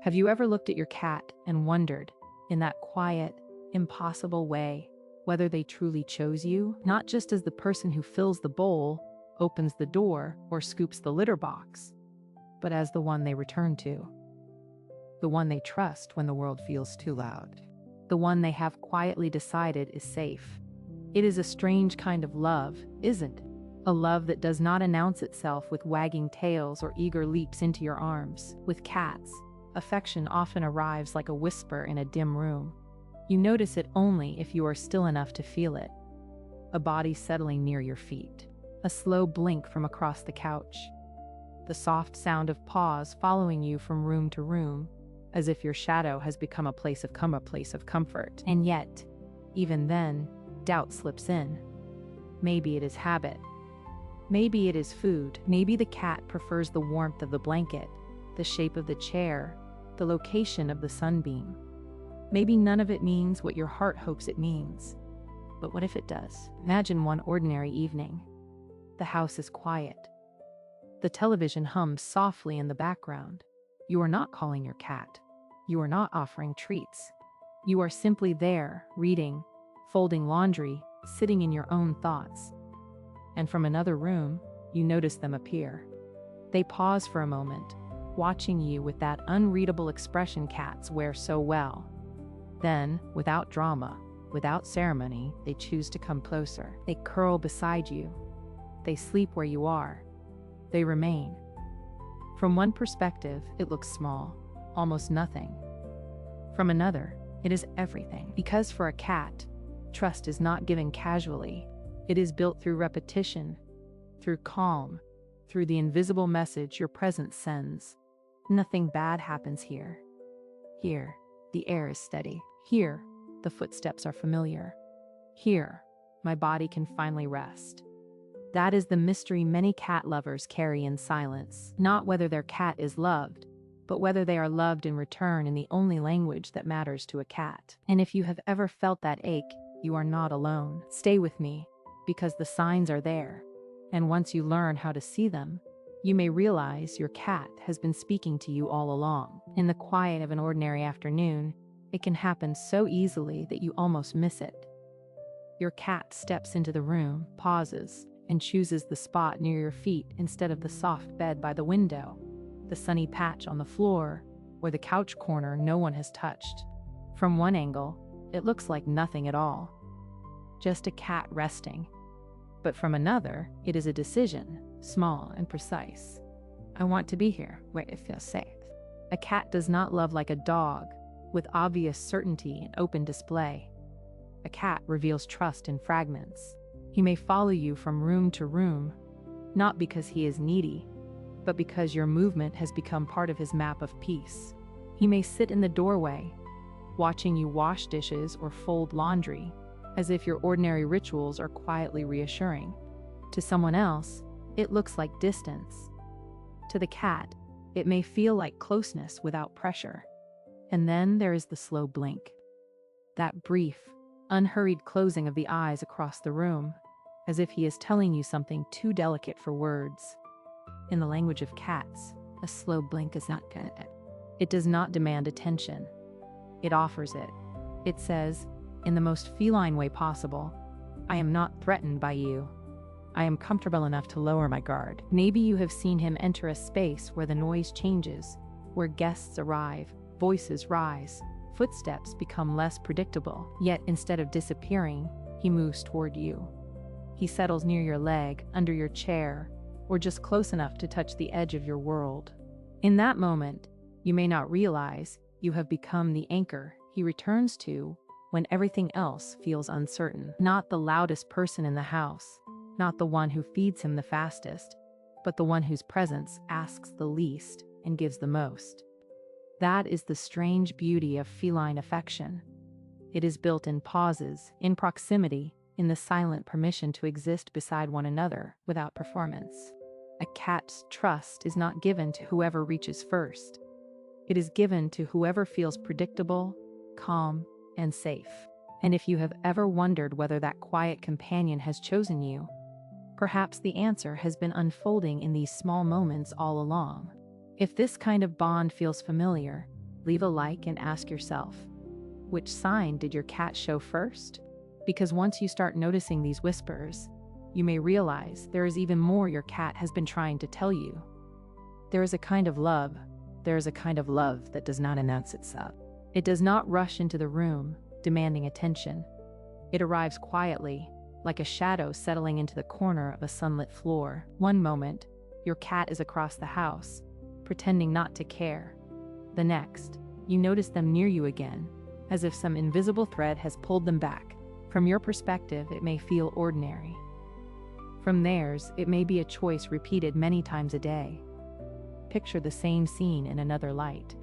Have you ever looked at your cat and wondered, in that quiet, impossible way, whether they truly chose you, not just as the person who fills the bowl, opens the door, or scoops the litter box, but as the one they return to? The one they trust when the world feels too loud. The one they have quietly decided is safe. It is a strange kind of love, isn't it? A love that does not announce itself with wagging tails or eager leaps into your arms. With cats, affection often arrives like a whisper in a dim room. You notice it only if you are still enough to feel it. A body settling near your feet. A slow blink from across the couch. The soft sound of paws following you from room to room, as if your shadow has become a place of comfort. And yet, even then, doubt slips in. Maybe it is habit. Maybe it is food. Maybe the cat prefers the warmth of the blanket, the shape of the chair, the location of the sunbeam. Maybe none of it means what your heart hopes it means. But what if it does? Imagine one ordinary evening. The house is quiet. The television hums softly in the background. You are not calling your cat. You are not offering treats. You are simply there, reading, folding laundry, sitting in your own thoughts. And from another room, you notice them appear. They pause for a moment, watching you with that unreadable expression cats wear so well. Then, without drama, without ceremony, they choose to come closer. They curl beside you. They sleep where you are. They remain. From one perspective, it looks small, almost nothing. From another, it is everything. Because for a cat, trust is not given casually. It is built through repetition, through calm, through the invisible message your presence sends. Nothing bad happens here. Here, the air is steady. Here, the footsteps are familiar. Here, my body can finally rest. That is the mystery many cat lovers carry in silence. Not whether their cat is loved, but whether they are loved in return in the only language that matters to a cat. And if you have ever felt that ache, you are not alone. Stay with me, because the signs are there. And once you learn how to see them, you may realize your cat has been speaking to you all along. In the quiet of an ordinary afternoon, it can happen so easily that you almost miss it. Your cat steps into the room, pauses, and chooses the spot near your feet instead of the soft bed by the window, the sunny patch on the floor, or the couch corner no one has touched. From one angle, it looks like nothing at all. Just a cat resting. But from another, it is a decision, small and precise. I want to be here, where it feels safe. A cat does not love like a dog, with obvious certainty and open display. A cat reveals trust in fragments. He may follow you from room to room, not because he is needy, but because your movement has become part of his map of peace. He may sit in the doorway, watching you wash dishes or fold laundry, as if your ordinary rituals are quietly reassuring. To someone else, it looks like distance. To the cat, it may feel like closeness without pressure. And then there is the slow blink. That brief, unhurried closing of the eyes across the room, as if he is telling you something too delicate for words. In the language of cats, a slow blink is not good. It does not demand attention. It offers it. It says, in the most feline way possible, I am not threatened by you. I am comfortable enough to lower my guard. Maybe you have seen him enter a space where the noise changes, where guests arrive, voices rise, footsteps become less predictable. Yet instead of disappearing, he moves toward you. He settles near your leg, under your chair, or just close enough to touch the edge of your world. In that moment, you may not realize you have become the anchor he returns to when everything else feels uncertain. Not the loudest person in the house, not the one who feeds him the fastest, but the one whose presence asks the least and gives the most. That is the strange beauty of feline affection. It is built in pauses, in proximity, in the silent permission to exist beside one another without performance. A cat's trust is not given to whoever reaches first. It is given to whoever feels predictable, calm, and safe. And if you have ever wondered whether that quiet companion has chosen you, perhaps the answer has been unfolding in these small moments all along. If this kind of bond feels familiar, Leave a like and ask yourself, which sign did your cat show first? Because once you start noticing these whispers, you may realize there is even more your cat has been trying to tell you. There is a kind of love that does not announce itself. It does not rush into the room, demanding attention. It arrives quietly, like a shadow settling into the corner of a sunlit floor. One moment, your cat is across the house, pretending not to care. The next, you notice them near you again, as if some invisible thread has pulled them back. From your perspective, it may feel ordinary. From theirs, it may be a choice repeated many times a day. Picture the same scene in another light.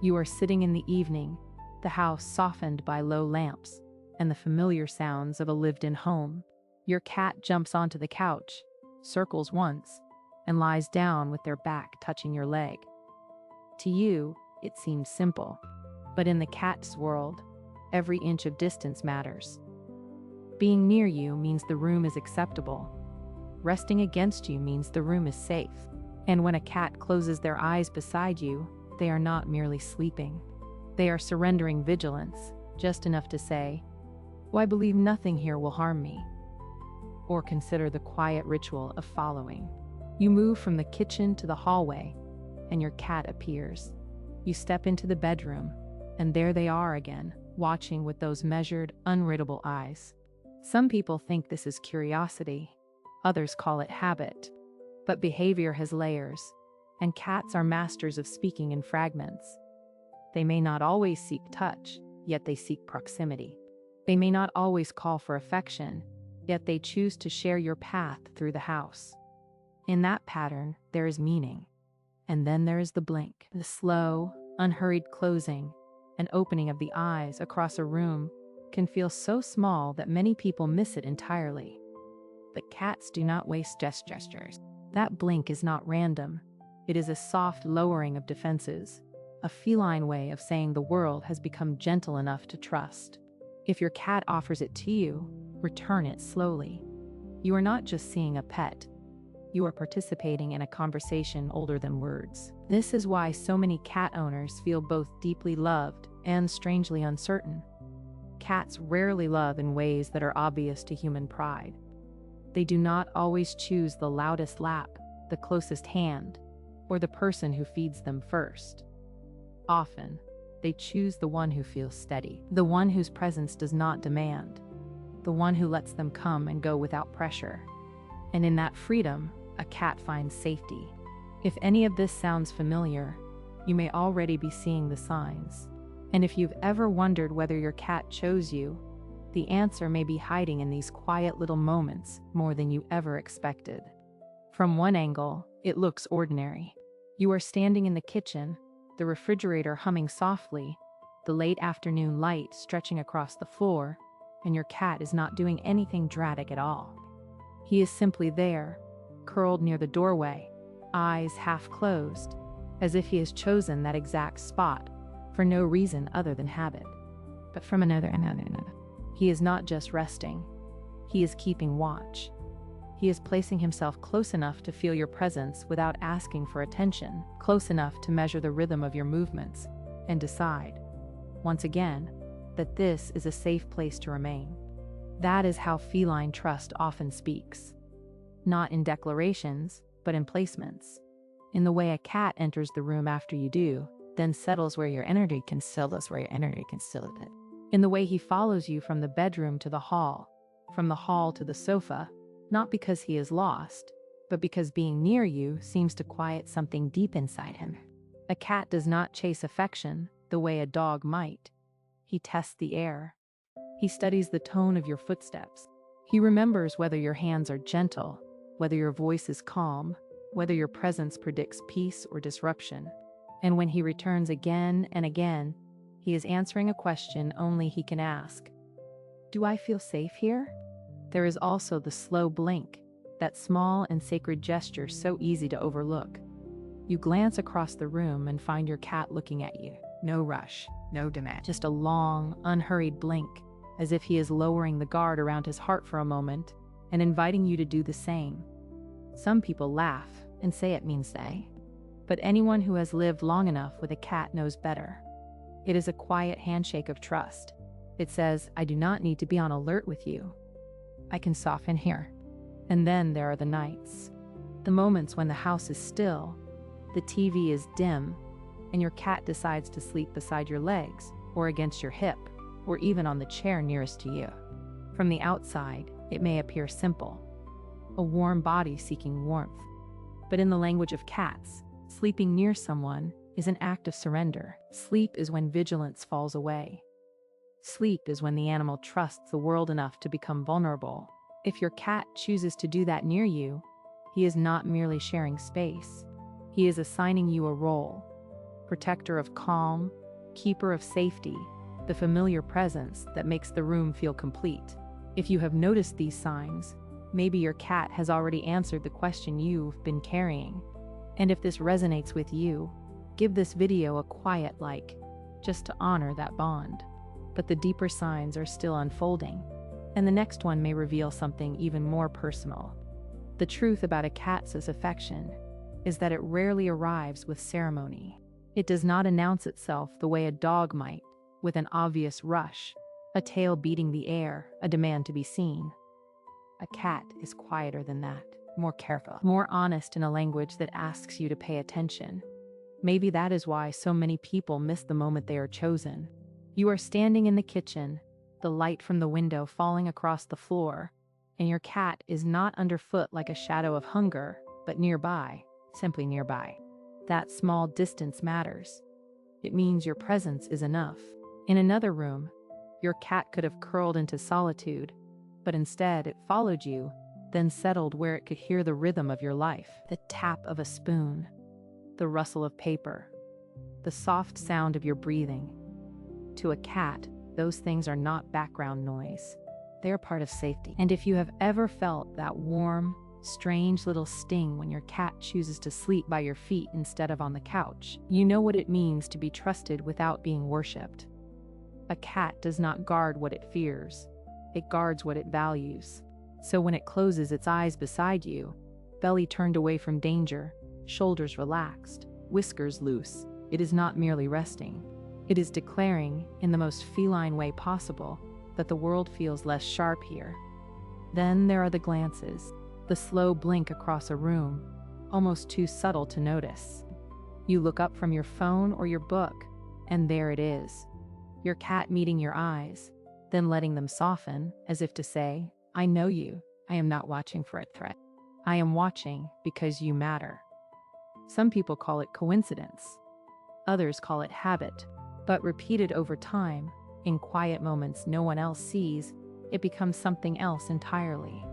You are sitting in the evening, the house softened by low lamps, and the familiar sounds of a lived-in home. Your cat jumps onto the couch, circles once, and lies down with their back touching your leg. To you, it seems simple, but in the cat's world, every inch of distance matters. Being near you means the room is acceptable. Resting against you means the room is safe. And when a cat closes their eyes beside you, they are not merely sleeping. They are surrendering vigilance, just enough to say, "Oh, I believe nothing here will harm me." Or consider the quiet ritual of following. You move from the kitchen to the hallway, and your cat appears. You step into the bedroom, and there they are again, watching with those measured, unreadable eyes. Some people think this is curiosity. Others call it habit. But behavior has layers, and cats are masters of speaking in fragments. They may not always seek touch, yet they seek proximity. They may not always call for affection, yet they choose to share your path through the house. In that pattern, there is meaning. And then there is the blink, the slow, unhurried closing and opening of the eyes across a room can feel so small that many people miss it entirely. But cats do not waste gestures. That blink is not random. It is a soft lowering of defenses, a feline way of saying the world has become gentle enough to trust. If your cat offers it to you, return it slowly. You are not just seeing a pet. You are participating in a conversation older than words. This is why so many cat owners feel both deeply loved and strangely uncertain. Cats rarely love in ways that are obvious to human pride. They do not always choose the loudest lap, the closest hand, or the person who feeds them first. Often, they choose the one who feels steady, the one whose presence does not demand, the one who lets them come and go without pressure. And in that freedom, a cat finds safety. If any of this sounds familiar, you may already be seeing the signs. And if you've ever wondered whether your cat chose you, the answer may be hiding in these quiet little moments more than you ever expected. From one angle, it looks ordinary. You are standing in the kitchen, the refrigerator humming softly, the late afternoon light stretching across the floor, and your cat is not doing anything dramatic at all. He is simply there, curled near the doorway, eyes half closed, as if he has chosen that exact spot for no reason other than habit. But from another, he is not just resting. He is keeping watch. He is placing himself close enough to feel your presence without asking for attention, close enough to measure the rhythm of your movements, and decide, once again, that this is a safe place to remain. That is how feline trust often speaks. Not in declarations, but in placements. In the way a cat enters the room after you do, then settles where your energy can settle it. In the way he follows you from the bedroom to the hall, from the hall to the sofa, not because he is lost, but because being near you seems to quiet something deep inside him. A cat does not chase affection the way a dog might. He tests the air. He studies the tone of your footsteps. He remembers whether your hands are gentle, whether your voice is calm, whether your presence predicts peace or disruption. And when he returns again and again, he is answering a question only he can ask. Do I feel safe here? There is also the slow blink, that small and sacred gesture so easy to overlook. You glance across the room and find your cat looking at you. No rush, no demand, just a long, unhurried blink, as if he is lowering the guard around his heart for a moment and inviting you to do the same. Some people laugh and say it means they, but anyone who has lived long enough with a cat knows better. It is a quiet handshake of trust. It says, I do not need to be on alert with you. I can soften here. And then there are the nights. The moments when the house is still, the TV is dim, and your cat decides to sleep beside your legs, or against your hip, or even on the chair nearest to you. From the outside, it may appear simple, a warm body seeking warmth. But in the language of cats, sleeping near someone is an act of surrender. Sleep is when vigilance falls away. Sleep is when the animal trusts the world enough to become vulnerable. If your cat chooses to do that near you, he is not merely sharing space. He is assigning you a role: protector of calm, keeper of safety, the familiar presence that makes the room feel complete. If you have noticed these signs, maybe your cat has already answered the question you've been carrying. And if this resonates with you, give this video a quiet like, just to honor that bond. But the deeper signs are still unfolding, and the next one may reveal something even more personal. The truth about a cat's affection is that it rarely arrives with ceremony. It does not announce itself the way a dog might, with an obvious rush, a tail beating the air, a demand to be seen. A cat is quieter than that, more careful, more honest in a language that asks you to pay attention. Maybe that is why so many people miss the moment they are chosen. You are standing in the kitchen, the light from the window falling across the floor, and your cat is not underfoot like a shadow of hunger, but nearby, simply nearby. That small distance matters. It means your presence is enough. In another room, your cat could have curled into solitude, but instead it followed you, then settled where it could hear the rhythm of your life, the tap of a spoon, the rustle of paper, the soft sound of your breathing. To a cat, those things are not background noise. They are part of safety. And if you have ever felt that warm, strange little sting when your cat chooses to sleep by your feet instead of on the couch, you know what it means to be trusted without being worshipped. A cat does not guard what it fears. It guards what it values. So when it closes its eyes beside you, belly turned away from danger, shoulders relaxed, whiskers loose, it is not merely resting. It is declaring, in the most feline way possible, that the world feels less sharp here. Then there are the glances, the slow blink across a room, almost too subtle to notice. You look up from your phone or your book, and there it is. Your cat meeting your eyes, then letting them soften, as if to say, I know you. I am not watching for a threat. I am watching because you matter. Some people call it coincidence. Others call it habit. But repeated over time, in quiet moments no one else sees, it becomes something else entirely.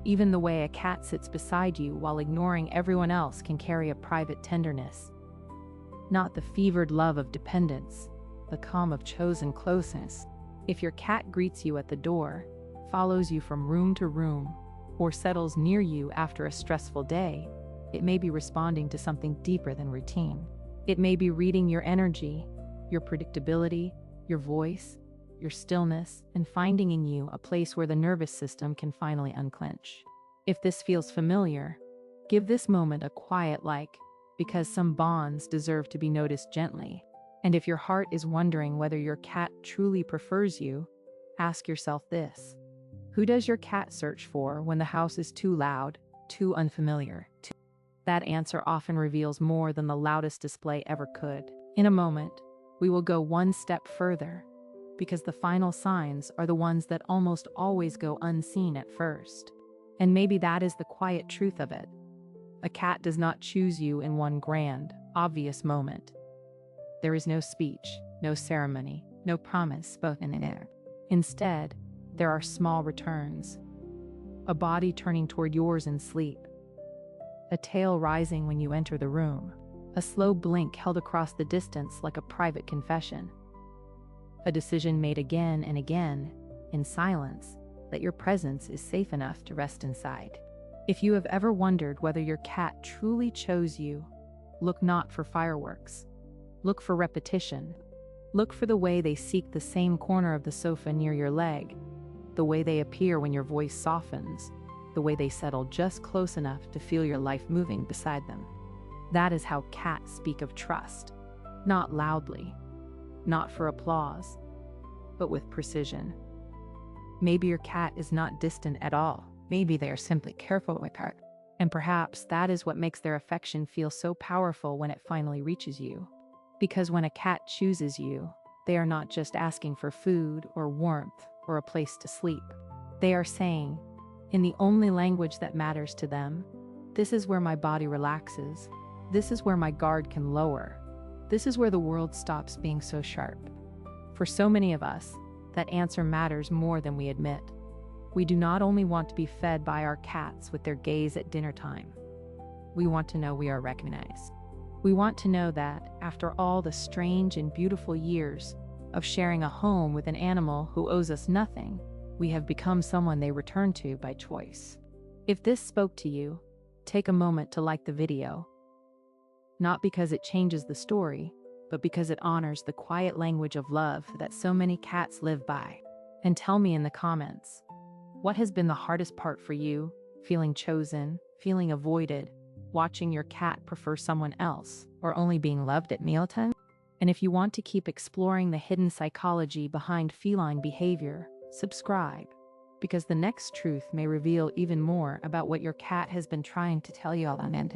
Even the way a cat sits beside you while ignoring everyone else can carry a private tenderness. Not the fevered love of dependence, the calm of chosen closeness. If your cat greets you at the door, follows you from room to room, or settles near you after a stressful day, it may be responding to something deeper than routine. It may be reading your energy, your predictability, your voice, your stillness, and finding in you a place where the nervous system can finally unclench. If this feels familiar, give this moment a quiet like, because some bonds deserve to be noticed gently. And if your heart is wondering whether your cat truly prefers you, ask yourself this: who does your cat search for when the house is too loud, too unfamiliar? That answer often reveals more than the loudest display ever could. In a moment, we will go one step further, because the final signs are the ones that almost always go unseen at first. And maybe that is the quiet truth of it. A cat does not choose you in one grand, obvious moment. There is no speech, no ceremony, no promise spoken in air. Instead, there are small returns. A body turning toward yours in sleep. A tail rising when you enter the room. A slow blink held across the distance like a private confession. A decision made again and again, in silence, that your presence is safe enough to rest inside. If you have ever wondered whether your cat truly chose you, look not for fireworks. Look for repetition. Look for the way they seek the same corner of the sofa near your leg, the way they appear when your voice softens, the way they settle just close enough to feel your life moving beside them. That is how cats speak of trust. Not loudly, not for applause, but with precision. Maybe your cat is not distant at all. Maybe they are simply careful with her. And perhaps that is what makes their affection feel so powerful when it finally reaches you. Because when a cat chooses you, they are not just asking for food or warmth or a place to sleep. They are saying, in the only language that matters to them, this is where my body relaxes. This is where my guard can lower. This is where the world stops being so sharp. For so many of us, that answer matters more than we admit. We do not only want to be fed by our cats with their gaze at dinner time. We want to know we are recognized. We want to know that, after all the strange and beautiful years of sharing a home with an animal who owes us nothing, we have become someone they return to by choice. If this spoke to you, take a moment to like the video. Not because it changes the story, but because it honors the quiet language of love that so many cats live by. And tell me in the comments, what has been the hardest part for you? Feeling chosen, feeling avoided, watching your cat prefer someone else, or only being loved at mealtime? And if you want to keep exploring the hidden psychology behind feline behavior, subscribe, because the next truth may reveal even more about what your cat has been trying to tell you all on.